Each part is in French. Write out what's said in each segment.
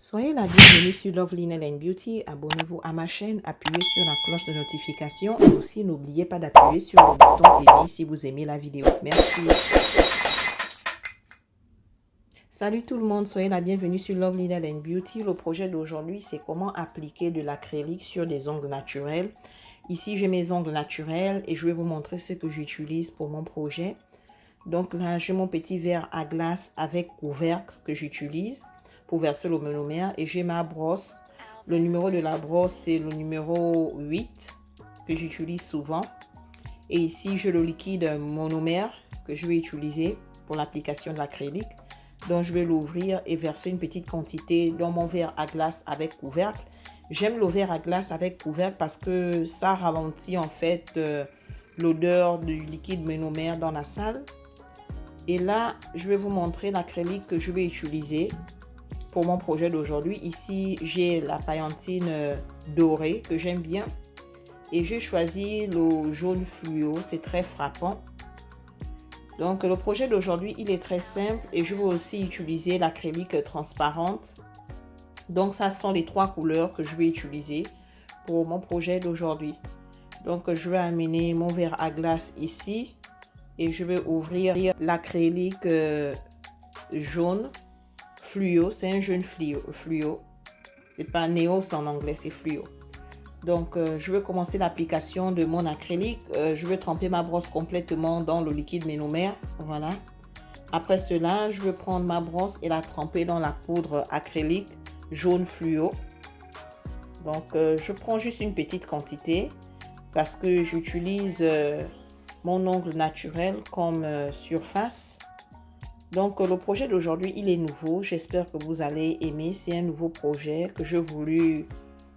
Soyez la bienvenue sur Lovely Nail and Beauty. Abonnez-vous à ma chaîne, appuyez sur la cloche de notification et aussi n'oubliez pas d'appuyer sur le bouton aimer si vous aimez la vidéo. Merci. Salut tout le monde, soyez la bienvenue sur Lovely Nail and Beauty. Le projet d'aujourd'hui, c'est comment appliquer de l'acrylique sur des ongles naturels. Ici, j'ai mes ongles naturels et je vais vous montrer ce que j'utilise pour mon projet. Donc là, j'ai mon petit verre à glace avec couvercle que j'utilise pour verser le monomère. Et j'ai ma brosse. Le numéro de la brosse, c'est le numéro 8 que j'utilise souvent. Et ici, j'ai le liquide monomère que je vais utiliser pour l'application de l'acrylique. Donc, je vais l'ouvrir et verser une petite quantité dans mon verre à glace avec couvercle. J'aime le verre à glace avec couvercle parce que ça ralentit en fait l'odeur du liquide monomère dans la salle. Et là, je vais vous montrer l'acrylique que je vais utiliser pour mon projet d'aujourd'hui. Ici, j'ai la paillantine dorée que j'aime bien. Et j'ai choisi le jaune fluo, c'est très frappant. Donc, le projet d'aujourd'hui, il est très simple. Et je vais aussi utiliser l'acrylique transparente. Donc, ça sont les trois couleurs que je vais utiliser pour mon projet d'aujourd'hui. Donc, je vais amener mon verre à glace ici. Et je vais ouvrir l'acrylique jaune fluo. C'est un jaune fluo. C'est pas néo, c'est en anglais, c'est fluo. Donc, je vais commencer l'application de mon acrylique. Je vais tremper ma brosse complètement dans le liquide monomère. Voilà. Après cela, je vais prendre ma brosse et la tremper dans la poudre acrylique jaune fluo. Donc, je prends juste une petite quantité parce que j'utilise mon ongle naturel comme surface. Donc, le projet d'aujourd'hui, il est nouveau. J'espère que vous allez aimer. C'est un nouveau projet que j'ai voulu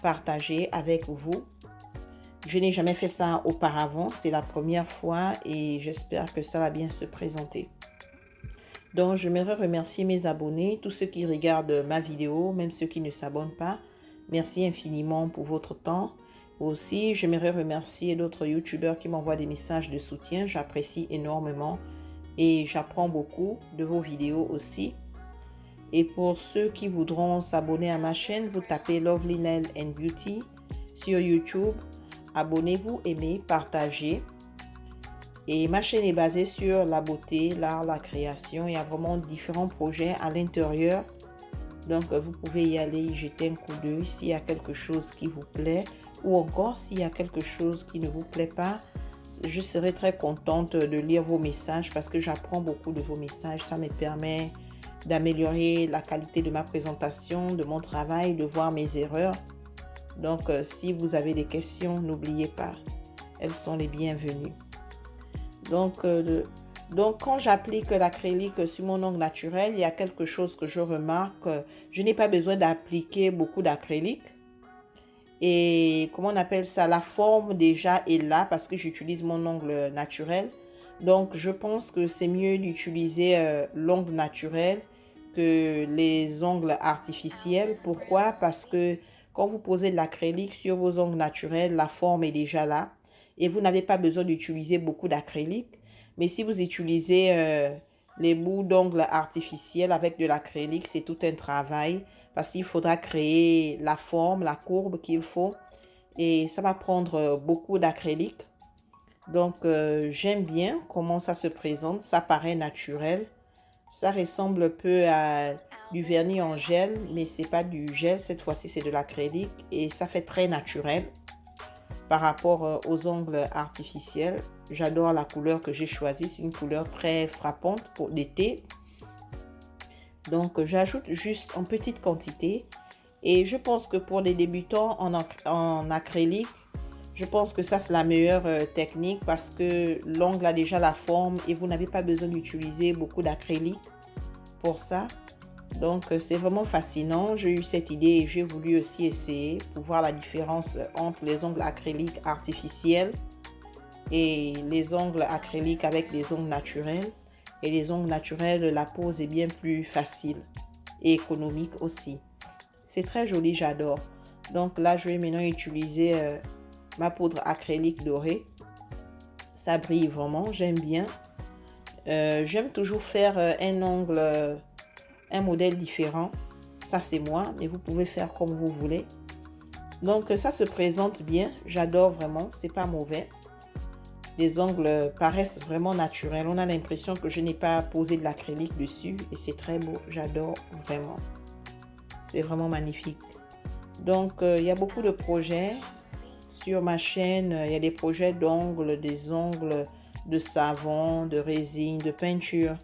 partager avec vous. Je n'ai jamais fait ça auparavant. C'est la première fois et j'espère que ça va bien se présenter. Donc, j'aimerais remercier mes abonnés, tous ceux qui regardent ma vidéo, même ceux qui ne s'abonnent pas. Merci infiniment pour votre temps. Aussi, j'aimerais remercier d'autres youtubeurs qui m'envoient des messages de soutien. J'apprécie énormément et j'apprends beaucoup de vos vidéos aussi. Et pour ceux qui voudront s'abonner à ma chaîne, vous tapez Lovely Nail and Beauty sur YouTube. Abonnez-vous, aimez, partagez. Et ma chaîne est basée sur la beauté, l'art, la création. Il y a vraiment différents projets à l'intérieur. Donc, vous pouvez y aller, y jeter un coup d'œil s'il y a quelque chose qui vous plaît. Ou encore, s'il y a quelque chose qui ne vous plaît pas, je serai très contente de lire vos messages parce que j'apprends beaucoup de vos messages. Ça me permet d'améliorer la qualité de ma présentation, de mon travail, de voir mes erreurs. Donc, si vous avez des questions, n'oubliez pas, elles sont les bienvenues. Donc, quand j'applique l'acrylique sur mon ongle naturel, il y a quelque chose que je remarque. Je n'ai pas besoin d'appliquer beaucoup d'acrylique. Et comment on appelle ça? La forme déjà est là parce que j'utilise mon ongle naturel. Donc, je pense que c'est mieux d'utiliser l'ongle naturel que les ongles artificiels. Pourquoi? Parce que quand vous posez de l'acrylique sur vos ongles naturels, la forme est déjà là. Et vous n'avez pas besoin d'utiliser beaucoup d'acrylique. Mais si vous utilisez les bouts d'ongles artificiels avec de l'acrylique, c'est tout un travail. Parce qu'il faudra créer la forme, la courbe qu'il faut. Et ça va prendre beaucoup d'acrylique. Donc, j'aime bien comment ça se présente. Ça paraît naturel. Ça ressemble un peu à du vernis en gel, mais ce n'est pas du gel. Cette fois-ci, c'est de l'acrylique. Et ça fait très naturel par rapport aux ongles artificiels. J'adore la couleur que j'ai choisie. C'est une couleur très frappante pour l'été. Donc, j'ajoute juste en petite quantité. Et je pense que pour les débutants en acrylique, je pense que ça, c'est la meilleure technique parce que l'ongle a déjà la forme et vous n'avez pas besoin d'utiliser beaucoup d'acrylique pour ça. Donc, c'est vraiment fascinant. J'ai eu cette idée et j'ai voulu aussi essayer pour voir la différence entre les ongles acryliques artificiels et les ongles acryliques avec les ongles naturels. Et les ongles naturels, la pose est bien plus facile et économique aussi. C'est très joli, j'adore. Donc là, je vais maintenant utiliser ma poudre acrylique dorée. Ça brille vraiment, j'aime bien. J'aime toujours faire un ongle, un modèle différent. Ça, c'est moi, mais vous pouvez faire comme vous voulez. Donc, ça se présente bien. J'adore vraiment. C'est pas mauvais. Les ongles paraissent vraiment naturels. On a l'impression que je n'ai pas posé de l'acrylique dessus. Et c'est très beau. J'adore vraiment. C'est vraiment magnifique. Donc, il y a beaucoup de projets sur ma chaîne. Il y a des projets d'ongles, des ongles de savon, de résine, de peinture.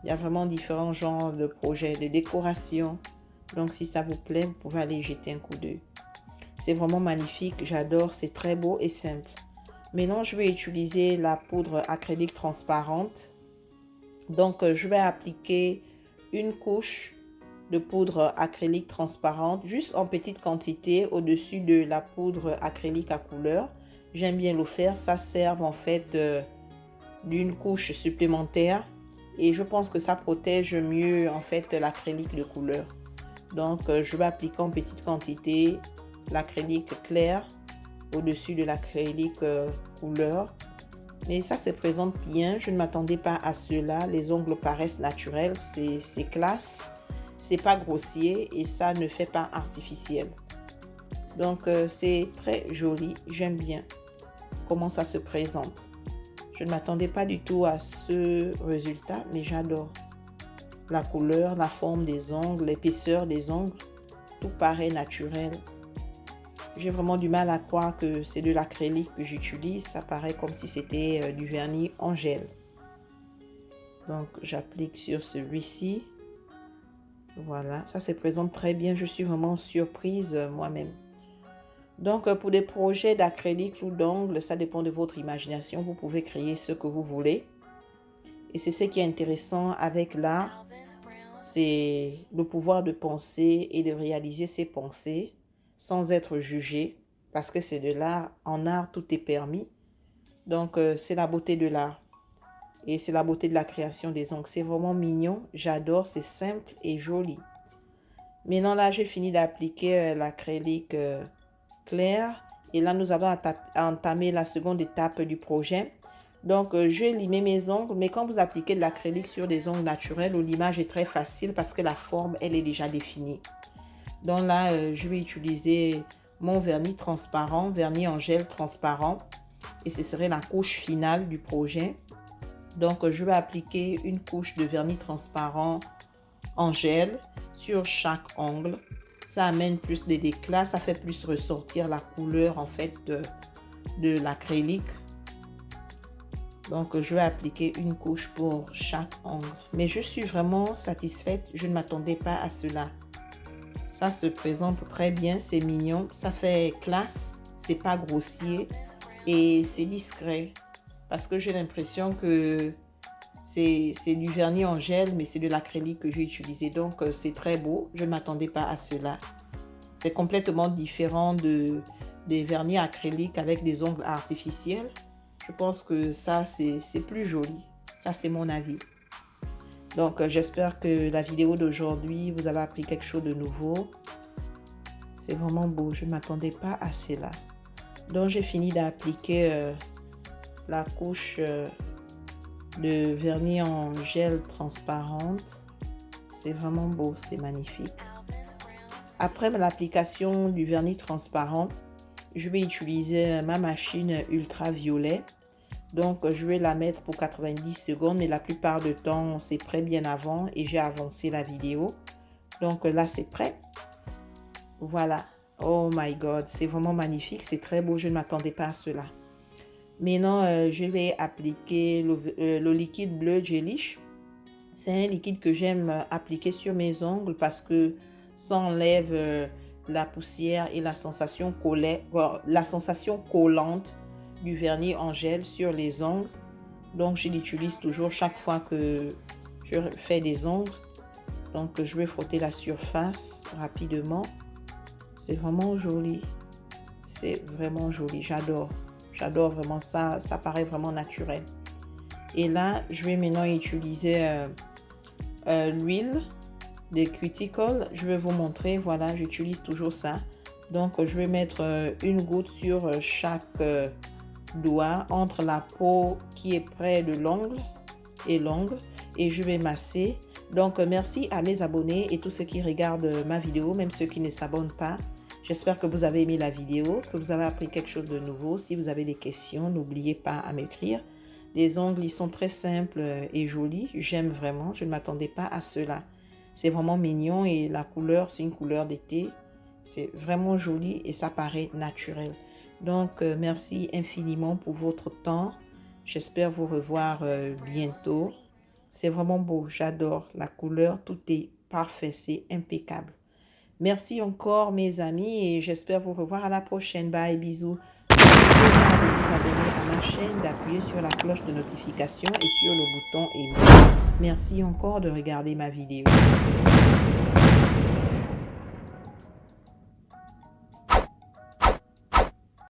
Il y a vraiment différents genres de projets, de décoration. Donc, si ça vous plaît, vous pouvez aller jeter un coup d'œil. C'est vraiment magnifique. J'adore. C'est très beau et simple. Maintenant, je vais utiliser la poudre acrylique transparente. Donc, je vais appliquer une couche de poudre acrylique transparente, juste en petite quantité au-dessus de la poudre acrylique à couleur. J'aime bien le faire. Ça sert en fait d'une couche supplémentaire. Et je pense que ça protège mieux en fait l'acrylique de couleur. Donc, je vais appliquer en petite quantité l'acrylique clair au-dessus de l'acrylique couleur. Mais ça se présente bien. Je ne m'attendais pas à cela. Les ongles paraissent naturels. C'est classe. C'est pas grossier et ça ne fait pas artificiel. Donc, c'est très joli. J'aime bien comment ça se présente. Je ne m'attendais pas du tout à ce résultat, mais j'adore. La couleur, la forme des ongles, l'épaisseur des ongles, tout paraît naturel. J'ai vraiment du mal à croire que c'est de l'acrylique que j'utilise. Ça paraît comme si c'était du vernis en gel. Donc, j'applique sur celui-ci. Voilà, ça se présente très bien. Je suis vraiment surprise moi-même. Donc, pour des projets d'acrylique ou d'ongles, ça dépend de votre imagination. Vous pouvez créer ce que vous voulez. Et c'est ce qui est intéressant avec l'art. C'est le pouvoir de penser et de réaliser ses pensées sans être jugé. Parce que c'est de l'art. En art, tout est permis. Donc, c'est la beauté de l'art. Et c'est la beauté de la création des ongles. C'est vraiment mignon. J'adore. C'est simple et joli. Maintenant, là, j'ai fini d'appliquer l'acrylique clair. Et là, nous allons entamer la seconde étape du projet. Donc, j'ai limé mes ongles. Mais quand vous appliquez de l'acrylique sur des ongles naturels, le limage est très facile parce que la forme, elle est déjà définie. Donc là, je vais utiliser mon vernis transparent, vernis en gel transparent. Et ce serait la couche finale du projet. Donc, je vais appliquer une couche de vernis transparent en gel sur chaque ongle. Ça amène plus d'éclat, ça fait plus ressortir la couleur en fait de l'acrylique. Donc, je vais appliquer une couche pour chaque ongle. Mais je suis vraiment satisfaite. Je ne m'attendais pas à cela. Ça se présente très bien, c'est mignon. Ça fait classe, c'est pas grossier et c'est discret. Parce que j'ai l'impression que c'est du vernis en gel, mais c'est de l'acrylique que j'ai utilisé. Donc, c'est très beau. Je ne m'attendais pas à cela. C'est complètement différent des vernis acryliques avec des ongles artificiels. Je pense que ça, c'est plus joli. Ça, c'est mon avis. Donc, j'espère que la vidéo d'aujourd'hui, vous avez appris quelque chose de nouveau. C'est vraiment beau. Je ne m'attendais pas à cela. Donc, j'ai fini d'appliquer la couche de vernis en gel transparente. C'est vraiment beau, c'est magnifique. Après l'application du vernis transparent, je vais utiliser ma machine ultraviolet. Donc, je vais la mettre pour 90 secondes, mais la plupart du temps, c'est prêt bien avant et j'ai avancé la vidéo. Donc, là, c'est prêt. Voilà. Oh my God, c'est vraiment magnifique, c'est très beau, je ne m'attendais pas à cela. Maintenant, je vais appliquer le liquide bleu Gelish. C'est un liquide que j'aime appliquer sur mes ongles parce que ça enlève la poussière et la sensation collante du vernis en gel sur les ongles. Donc, je l'utilise toujours chaque fois que je fais des ongles. Donc, je vais frotter la surface rapidement. C'est vraiment joli. C'est vraiment joli. J'adore. J'adore vraiment ça. Ça paraît vraiment naturel. Et là, je vais maintenant utiliser l'huile de cuticle. Je vais vous montrer. Voilà, j'utilise toujours ça. Donc, je vais mettre une goutte sur chaque doigt entre la peau qui est près de l'ongle et l'ongle. Et je vais masser. Donc, merci à mes abonnés et tous ceux qui regardent ma vidéo, même ceux qui ne s'abonnent pas. J'espère que vous avez aimé la vidéo, que vous avez appris quelque chose de nouveau. Si vous avez des questions, n'oubliez pas à m'écrire. Les ongles, ils sont très simples et jolis. J'aime vraiment. Je ne m'attendais pas à cela. C'est vraiment mignon et la couleur, c'est une couleur d'été. C'est vraiment joli et ça paraît naturel. Donc, merci infiniment pour votre temps. J'espère vous revoir bientôt. C'est vraiment beau. J'adore la couleur. Tout est parfait. C'est impeccable. Merci encore mes amis et j'espère vous revoir à la prochaine. Bye, bisous. N'oubliez pas de vous abonner à ma chaîne, d'appuyer sur la cloche de notification et sur le bouton aimer. Merci encore de regarder ma vidéo.